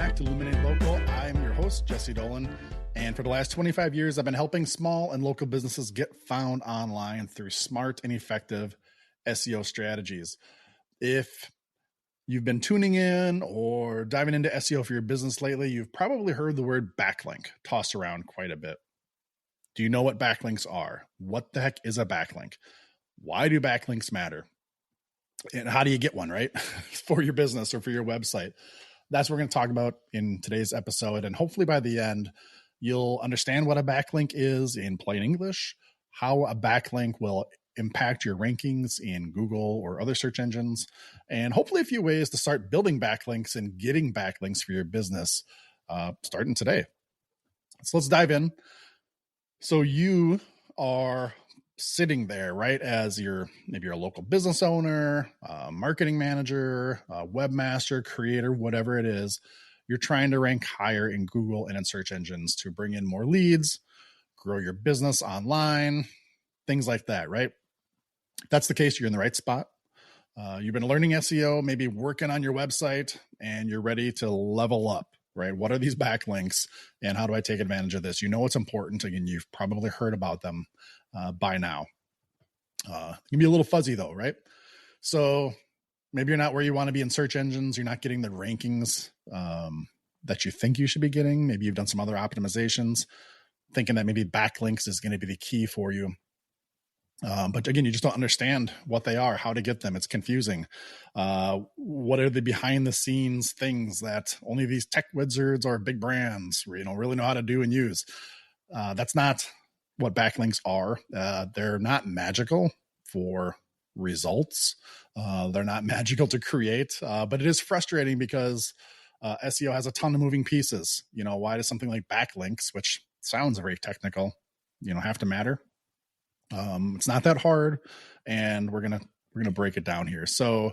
back to Illuminate Local. I'm your host, Jesse Dolan. And for the last 25 years, I've been helping small and local businesses get found online through smart and effective SEO strategies. If you've been tuning in or diving into SEO for your business lately, you've probably heard the word backlink tossed around quite a bit. Do you know what backlinks are? What the heck is a backlink? Why do backlinks matter? And how do you get one, right? For your business or for your website? That's what we're going to talk about in today's episode. And hopefully by the end, you'll understand what a backlink is in plain English, how a backlink will impact your rankings in Google or other search engines, and hopefully a few ways to start building backlinks and getting backlinks for your business starting today. So let's dive in. So you are sitting there, right, as maybe you're a local business owner, marketing manager, webmaster, creator, whatever it is. You're trying to rank higher in Google and in search engines to bring in more leads, grow your business online, things like that, right? If that's the case, you're in the right spot. You've been learning SEO, maybe working on your website, and you're ready to level up, right? What are these backlinks and how do I take advantage of this? You know it's important. Again, you've probably heard about them by now. It can be a little fuzzy though, right? So maybe you're not where you want to be in search engines. You're not getting the rankings that you think you should be getting. Maybe you've done some other optimizations, thinking that maybe backlinks is going to be the key for you. But again, you just don't understand what they are, how to get them. It's confusing. What are the behind the scenes things that only these tech wizards or big brands, really know how to do and use? That's not what backlinks are. They're not magical for results. They're not magical to create, but it is frustrating because SEO has a ton of moving pieces. Why does something like backlinks, which sounds very technical, have to matter? It's not that hard, and we're gonna break it down here. So,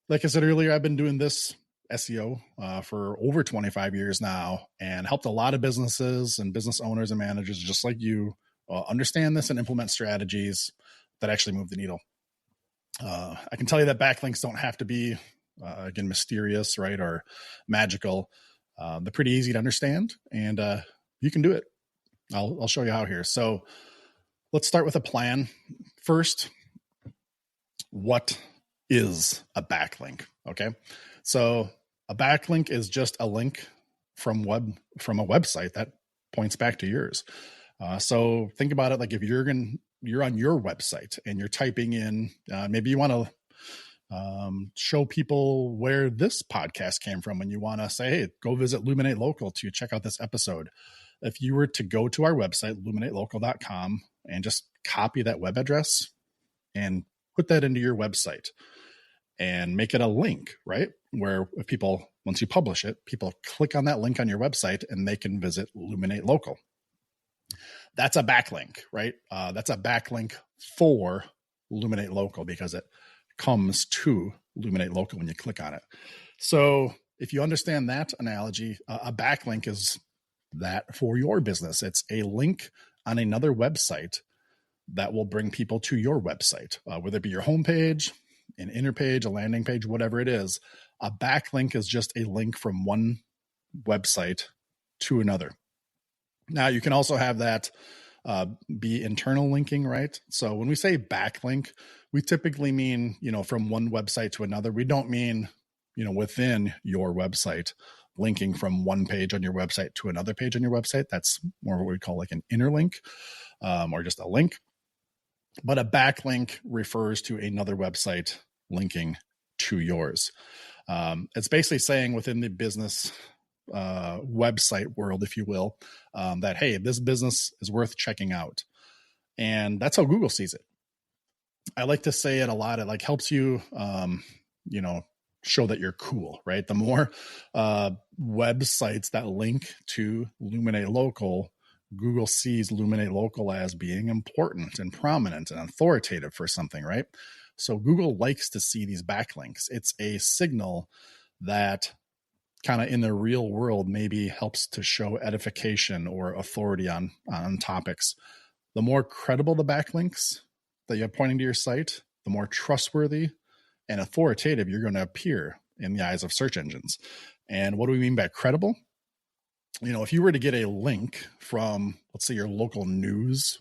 like I said earlier, I've been doing this SEO for over 25 years now, and helped a lot of businesses and business owners and managers just like you understand this and implement strategies that actually move the needle. I can tell you that backlinks don't have to be again mysterious, right, or magical. They're pretty easy to understand, and you can do it. I'll show you how here. So let's start with a plan. First, what is a backlink? Okay. So a backlink is just a link from a website that points back to yours. So think about it like if you're on your website and you're typing in, maybe you want to show people where this podcast came from and you want to say, hey, go visit Illuminate Local to check out this episode. If you were to go to our website, illuminatelocal.com, and just copy that web address and put that into your website and make it a link, right? Where if people, once you publish it, people click on that link on your website and they can visit Illuminate Local. That's a backlink, right? That's a backlink for Illuminate Local because it comes to Illuminate Local when you click on it. So if you understand that analogy, a backlink is that for your business. It's a link on another website that will bring people to your website, whether it be your homepage, an inner page, a landing page, whatever it is. A backlink is just a link from one website to another. Now, you can also have that be internal linking, right? So when we say backlink, we typically mean, from one website to another. We don't mean, within your website, linking from one page on your website to another page on your website. That's more what we call like an interlink or just a link. But a backlink refers to another website linking to yours. It's basically saying within the business website world, if you will, that, hey, this business is worth checking out. And that's how Google sees it. I like to say it a lot. It like helps you, show that you're cool, right? The more websites that link to Illuminate Local, Google sees Illuminate Local as being important and prominent and authoritative for something, right? So Google likes to see these backlinks. It's a signal that kind of in the real world maybe helps to show edification or authority on topics. The more credible the backlinks that you're pointing to your site, the more trustworthy and authoritative you're going to appear in the eyes of search engines. And what do we mean by credible? If you were to get a link from, let's say, your local news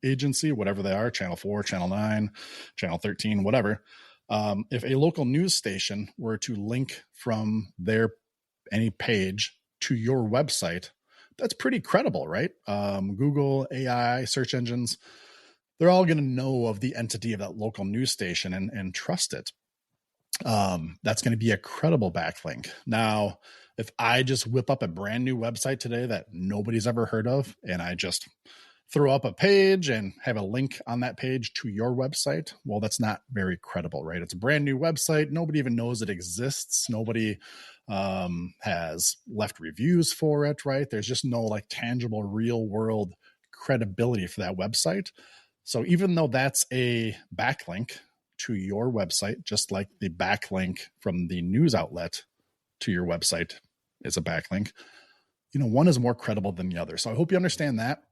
agency, whatever they are, Channel 4, Channel 9, Channel 13, whatever, if a local news station were to link from their any page to your website, that's pretty credible, right? Google, AI, search engines, they're all going to know of the entity of that local news station and trust it. That's going to be a credible backlink. Now, if I just whip up a brand new website today that nobody's ever heard of, and I just throw up a page and have a link on that page to your website, well, that's not very credible, right? It's a brand new website. Nobody even knows it exists. Nobody has left reviews for it, right? There's just no like tangible real world credibility for that website. So even though that's a backlink to your website, just like the backlink from the news outlet to your website is a backlink, one is more credible than the other. So I hope you understand that.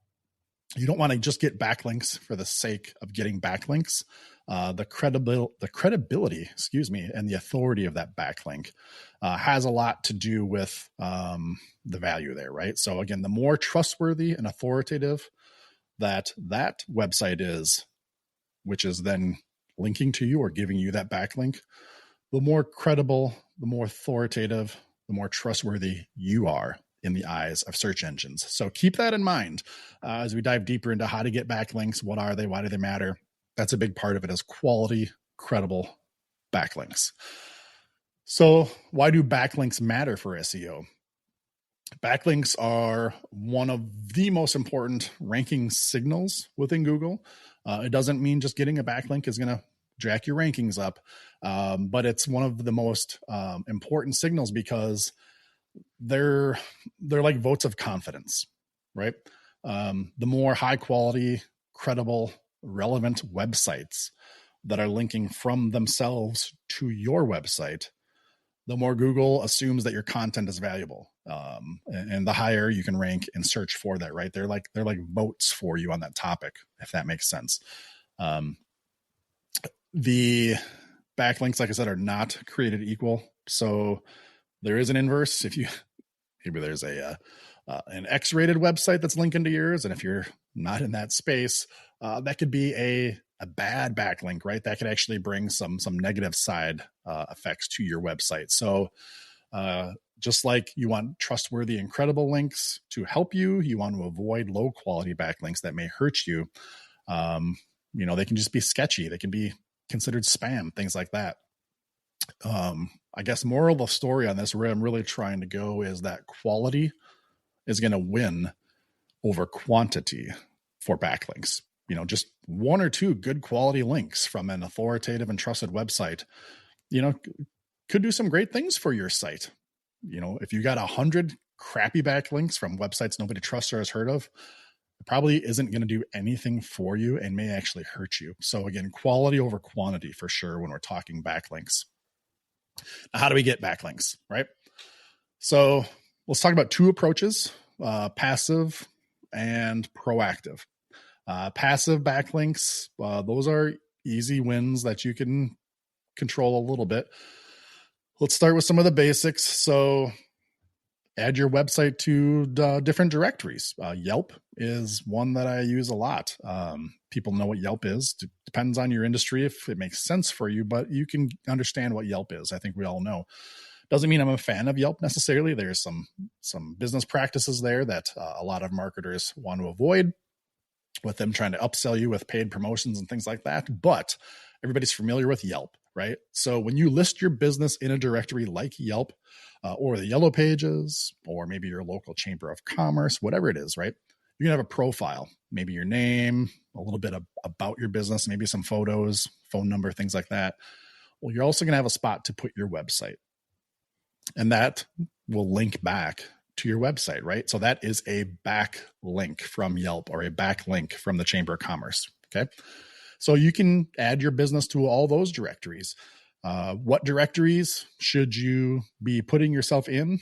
You don't want to just get backlinks for the sake of getting backlinks. The credibility, and the authority of that backlink has a lot to do with the value there, right? So again, the more trustworthy and authoritative that website is, which is then linking to you or giving you that backlink, the more credible, the more authoritative, the more trustworthy you are in the eyes of search engines. So keep that in mind as we dive deeper into how to get backlinks. What are they? Why do they matter? That's a big part of it, is quality, credible backlinks. So why do backlinks matter for SEO? Backlinks are one of the most important ranking signals within Google. It doesn't mean just getting a backlink is going to jack your rankings up, but it's one of the most important signals because they're like votes of confidence, right? The more high quality, credible, relevant websites that are linking from themselves to your website, the more Google assumes that your content is valuable, and the higher you can rank and search for that, right? They're like votes for you on that topic, if that makes sense. The backlinks, like I said, are not created equal, so there is an inverse. If you maybe there's an X-rated website that's linking to yours, and if you're not in that space, that could be a bad backlink, right? That could actually bring some negative side effects to your website. So just like you want trustworthy and credible links to help you, you want to avoid low quality backlinks that may hurt you. They can just be sketchy. They can be considered spam, things like that. I guess moral of the story on this, where I'm really trying to go, is that quality is going to win over quantity for backlinks. Just one or two good quality links from an authoritative and trusted website, could do some great things for your site. If you got 100 crappy backlinks from websites nobody trusts or has heard of, it probably isn't going to do anything for you and may actually hurt you. So again, quality over quantity for sure when we're talking backlinks. Now, how do we get backlinks, right? So let's talk about two approaches, passive and proactive. Passive backlinks, those are easy wins that you can control a little bit. Let's start with some of the basics. So add your website to different directories. Yelp is one that I use a lot. People know what Yelp is. Depends on your industry if it makes sense for you, but you can understand what Yelp is. I think we all know. Doesn't mean I'm a fan of Yelp necessarily. There's some business practices there that a lot of marketers want to avoid, with them trying to upsell you with paid promotions and things like that. But everybody's familiar with Yelp, right? So when you list your business in a directory like Yelp, or the Yellow Pages, or maybe your local chamber of commerce, whatever it is, right? You're going to have a profile, maybe your name, a little bit about your business, maybe some photos, phone number, things like that. Well, you're also going to have a spot to put your website, and that will link back to your website, right? So that is a backlink from Yelp or a backlink from the Chamber of Commerce. Okay. So you can add your business to all those directories. What directories should you be putting yourself in?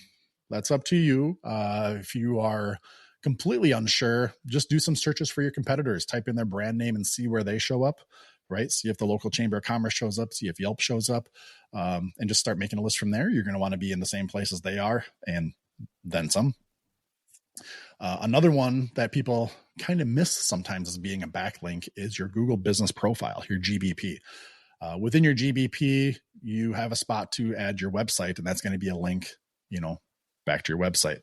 That's up to you. If you are completely unsure, just do some searches for your competitors, type in their brand name and see where they show up. right? See if the local chamber of commerce shows up, see if Yelp shows up, and just start making a list from there. You're going to want to be in the same place as they are, and then some. Another one that people kind of miss sometimes as being a backlink is your Google Business Profile, your GBP. Within your GBP, you have a spot to add your website, and that's going to be a link, back to your website.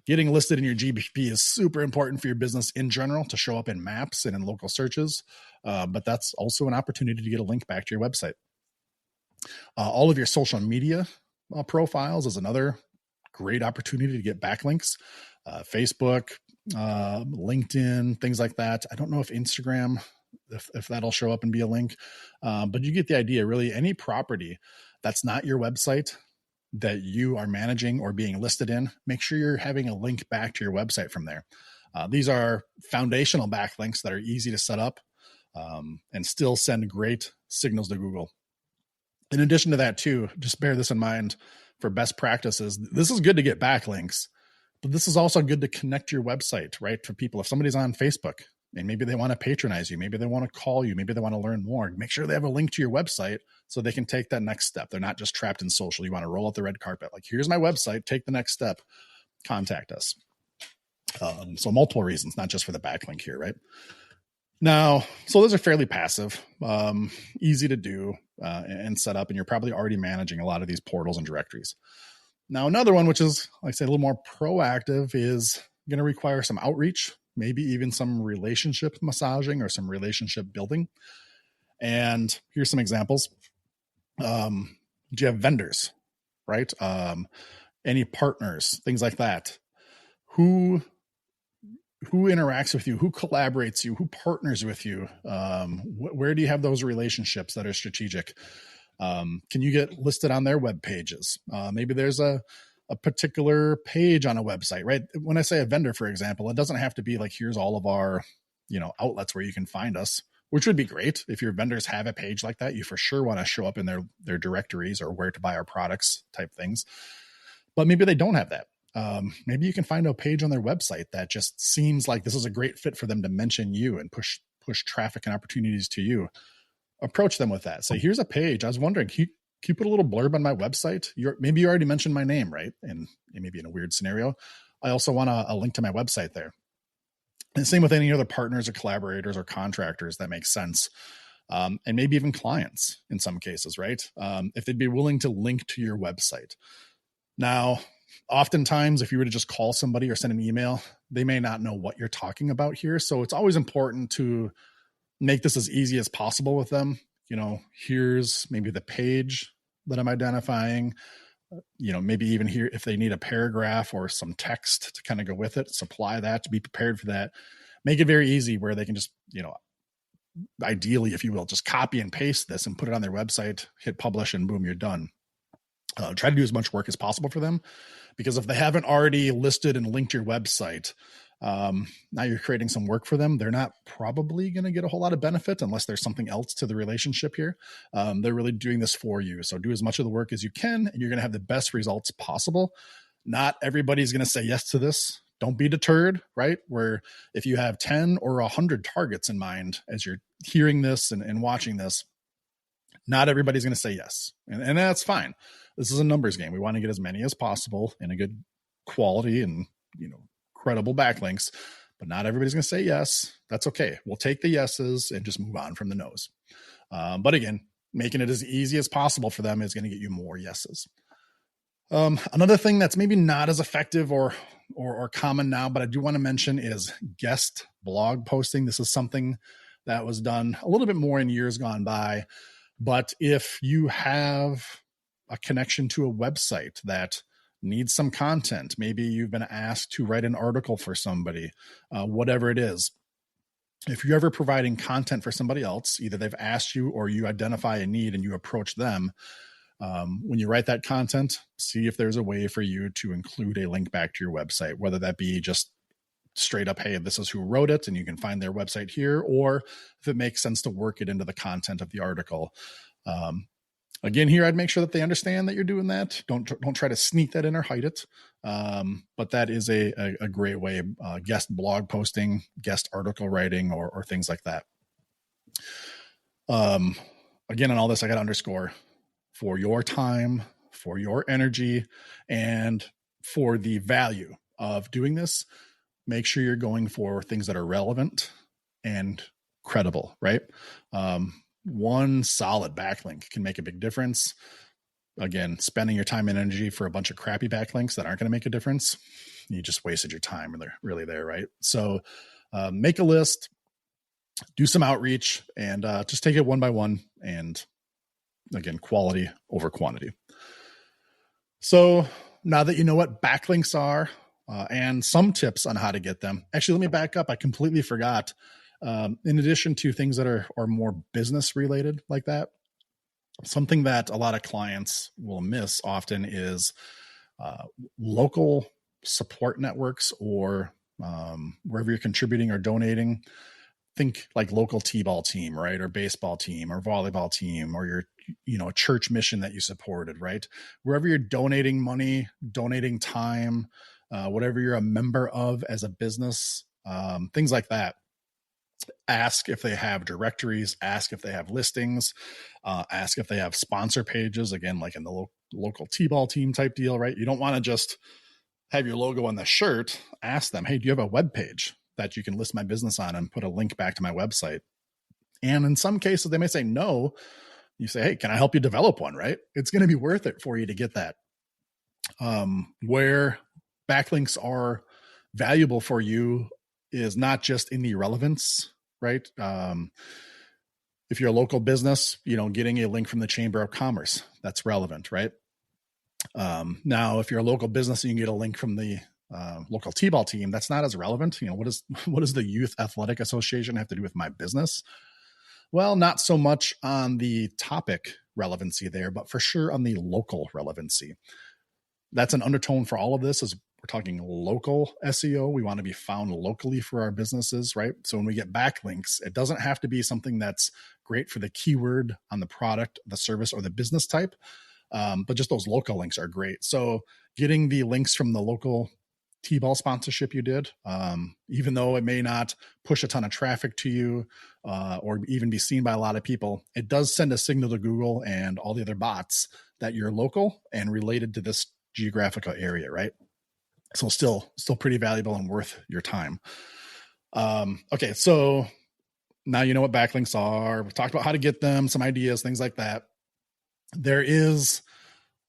Getting listed in your GBP is super important for your business in general to show up in maps and in local searches, but that's also an opportunity to get a link back to your website. All of your social media profiles is another great opportunity to get backlinks. Facebook, LinkedIn, things like that. I don't know if Instagram, if that'll show up and be a link, but you get the idea. Really, any property that's not your website that you are managing or being listed in, make sure you're having a link back to your website from there. These are foundational backlinks that are easy to set up and still send great signals to Google. In addition to that too, just bear this in mind for best practices. This is good to get backlinks, but this is also good to connect your website, right? For people, if somebody's on Facebook and maybe they want to patronize you, maybe they want to call you, maybe they want to learn more, make sure they have a link to your website so they can take that next step. They're not just trapped in social. You want to roll out the red carpet. Like, here's my website, take the next step, contact us. So multiple reasons, not just for the backlink here, right? Now, so those are fairly passive, easy to do and set up, and you're probably already managing a lot of these portals and directories. Now, another one, which is, like I say, a little more proactive, is going to require some outreach, maybe even some relationship massaging or some relationship building. And here's some examples. Do you have vendors, right? Any partners, things like that? Who interacts with you, who collaborates you, who partners with you? Where do you have those relationships that are strategic? Can you get listed on their web pages? Maybe there's a particular page on a website, right? When I say a vendor, for example, it doesn't have to be like, here's all of our, outlets where you can find us, which would be great. If your vendors have a page like that, you for sure want to show up in their directories or where to buy our products type things. But maybe they don't have that. Maybe you can find a page on their website that just seems like this is a great fit for them to mention you and push traffic and opportunities to you. Approach them with that. Say, here's a page. I was wondering, can you put a little blurb on my website? Maybe you already mentioned my name, right? And maybe in a weird scenario, I also want a link to my website there. And same with any other partners or collaborators or contractors that makes sense. And maybe even clients in some cases, right? If they'd be willing to link to your website. Now, oftentimes, if you were to just call somebody or send an email, they may not know what you're talking about here. So it's always important to make this as easy as possible with them. Here's maybe the page that I'm identifying. Maybe even here, if they need a paragraph or some text to kind of go with it, supply that, to be prepared for that. Make it very easy where they can just, ideally, if you will, just copy and paste this and put it on their website, hit publish, and boom, you're done. Try to do as much work as possible for them, because if they haven't already listed and linked your website, now you're creating some work for them. They're not probably going to get a whole lot of benefit unless there's something else to the relationship here. They're really doing this for you. So do as much of the work as you can, and you're going to have the best results possible. Not everybody's going to say yes to this. Don't be deterred, right? Where if you have 10 or 100 targets in mind as you're hearing this and watching this, not everybody's going to say yes. And that's fine. This is a numbers game. We want to get as many as possible in a good quality and, credible backlinks, but not everybody's going to say yes. That's okay. We'll take the yeses and just move on from the no's. But again, making it as easy as possible for them is going to get you more yeses. Another thing that's maybe not as effective or common now, but I do want to mention, is guest blog posting. This is something that was done a little bit more in years gone by. But if you have a connection to a website that needs some content, maybe you've been asked to write an article for somebody, whatever it is. If you're ever providing content for somebody else, either they've asked you or you identify a need and you approach them, when you write that content, see if there's a way for you to include a link back to your website, whether that be just straight up, hey, this is who wrote it and you can find their website here, or if it makes sense to work it into the content of the article. Again, here, I'd make sure that they understand that you're doing that. Don't try to sneak that in or hide it. But that is a great way, guest blog posting, guest article writing, or things like that. Again, on all this, I got to underscore for your time, for your energy, and for the value of doing this, make sure you're going for things that are relevant and credible, right? One solid backlink can make a big difference. Again, spending your time and energy for a bunch of crappy backlinks that aren't going to make a difference, you just wasted your time really there, right? So make a list, do some outreach, and just take it one by one. And again, quality over quantity. So now that you know what backlinks are and some tips on how to get them, actually, let me back up. I completely forgot. In addition to things that are more business related like that, something that a lot of clients will miss often is local support networks or wherever you're contributing or donating. Think like local t-ball team, right? Or baseball team or volleyball team or your, church mission that you supported, right? Wherever you're donating money, donating time, whatever you're a member of as a business, things like that. Ask if they have directories, ask if they have listings, ask if they have sponsor pages, again, like in the local t-ball team type deal, right? You don't want to just have your logo on the shirt. Ask them, hey, do you have a web page that you can list my business on and put a link back to my website? And in some cases, they may say no. You say, hey, can I help you develop one, right? It's going to be worth it for you to get that. Where backlinks are valuable for you is not just in the relevance, right? If you're a local business, getting a link from the Chamber of Commerce, that's relevant, right? Now, if you're a local business and you can get a link from the local t-ball team, that's not as relevant. What does the Youth Athletic Association have to do with my business? Well, not so much on the topic relevancy there, but for sure on the local relevancy. That's an undertone for all of this is we're talking local SEO. We want to be found locally for our businesses, right? So when we get backlinks, it doesn't have to be something that's great for the keyword on the product, the service, or the business type. But just those local links are great. So getting the links from the local T-ball sponsorship you did, even though it may not push a ton of traffic to you or even be seen by a lot of people, it does send a signal to Google and all the other bots that you're local and related to this geographical area, right? So still pretty valuable and worth your time. Okay, so now you know what backlinks are. We've talked about how to get them, some ideas, things like that. There is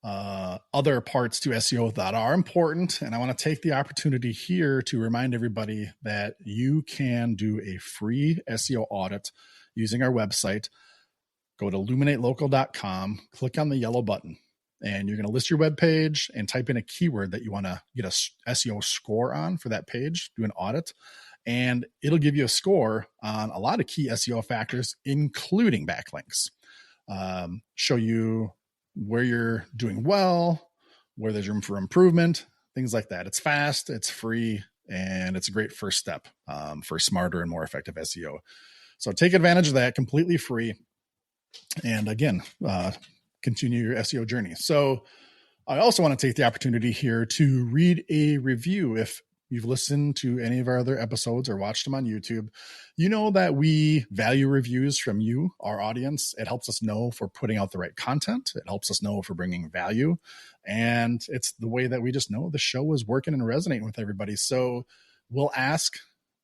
other parts to SEO that are important. And I want to take the opportunity here to remind everybody that you can do a free SEO audit using our website. Go to luminatelocal.com, click on the yellow button, and you're going to list your web page and type in a keyword that you want to get a SEO score on for that page, do an audit. And it'll give you a score on a lot of key SEO factors, including backlinks. Show you where you're doing well, where there's room for improvement, things like that. It's fast, it's free, and it's a great first step for smarter and more effective SEO. So take advantage of that, completely free. And again, continue your SEO journey. So I also want to take the opportunity here to read a review. If you've listened to any of our other episodes or watched them on YouTube, you know that we value reviews from you, our audience. It helps us know if we're putting out the right content. It helps us know if we're bringing value. And it's the way that we just know the show is working and resonating with everybody. So we'll ask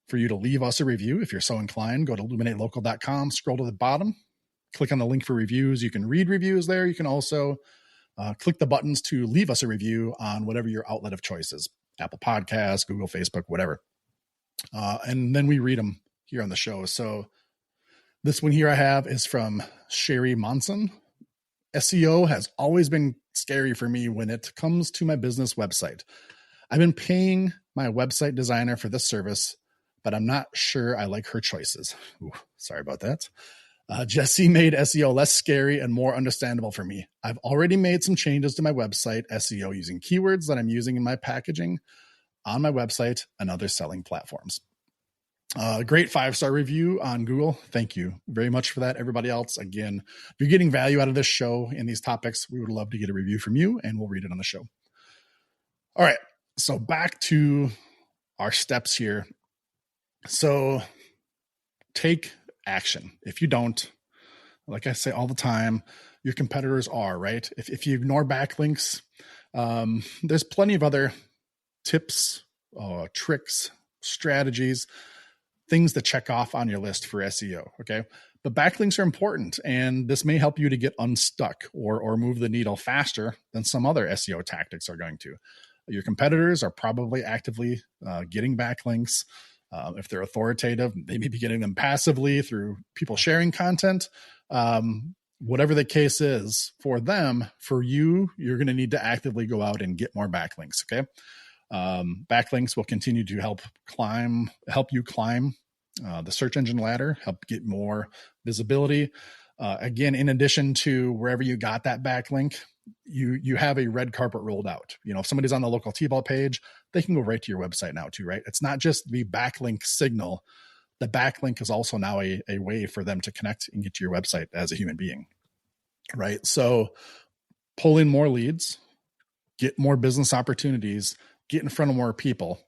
for you to leave us a review. If you're so inclined, go to luminatelocal.com, scroll to the bottom, click on the link for reviews. You can read reviews there. You can also click the buttons to leave us a review on whatever your outlet of choice is. Apple Podcasts, Google, Facebook, whatever. And then we read them here on the show. So this one here I have is from Sherry Monson. SEO has always been scary for me when it comes to my business website. I've been paying my website designer for this service, but I'm not sure I like her choices. Ooh, sorry about that. Jesse made SEO less scary and more understandable for me. I've already made some changes to my website SEO using keywords that I'm using in my packaging on my website and other selling platforms. Great 5-star review on Google. Thank you very much for that. Everybody else, again, if you're getting value out of this show and these topics, we would love to get a review from you and we'll read it on the show. All right. So back to our steps here. So take action. If you don't, like I say all the time, your competitors are, right? If you ignore backlinks, there's plenty of other tips, tricks, strategies, things to check off on your list for SEO. Okay. But backlinks are important, and this may help you to get unstuck or move the needle faster than some other SEO tactics are going to. Your competitors are probably actively getting backlinks. If they're authoritative, they may be getting them passively through people sharing content. Whatever the case is for them, for you, you're going to need to actively go out and get more backlinks. Okay. Backlinks will continue to help you climb the search engine ladder, help get more visibility. Again, in addition to wherever you got that backlink, you have a red carpet rolled out. If somebody's on the local T-ball page, they can go right to your website now too, right? It's not just the backlink signal. The backlink is also now a way for them to connect and get to your website as a human being, right? So pull in more leads, get more business opportunities, get in front of more people,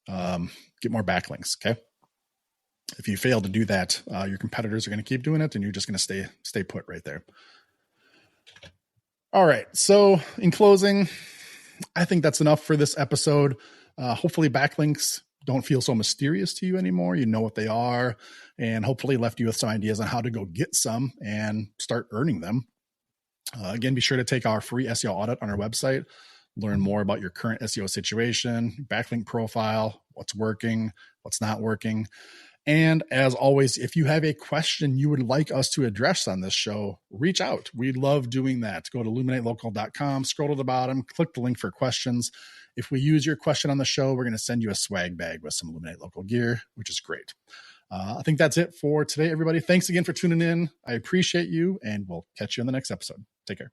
get more backlinks. Okay. If you fail to do that, your competitors are going to keep doing it, and you're just going to stay put right there. All right. So in closing, I think that's enough for this episode. Hopefully backlinks don't feel so mysterious to you anymore. You know what they are, and hopefully left you with some ideas on how to go get some and start earning them. Again, be sure to take our free SEO audit on our website. Learn more about your current SEO situation, backlink profile, what's working, what's not working. And as always, if you have a question you would like us to address on this show, reach out. We love doing that. Go to illuminatelocal.com, scroll to the bottom, click the link for questions. If we use your question on the show, we're going to send you a swag bag with some Illuminate Local gear, which is great. I think that's it for today, everybody. Thanks again for tuning in. I appreciate you, and we'll catch you in the next episode. Take care.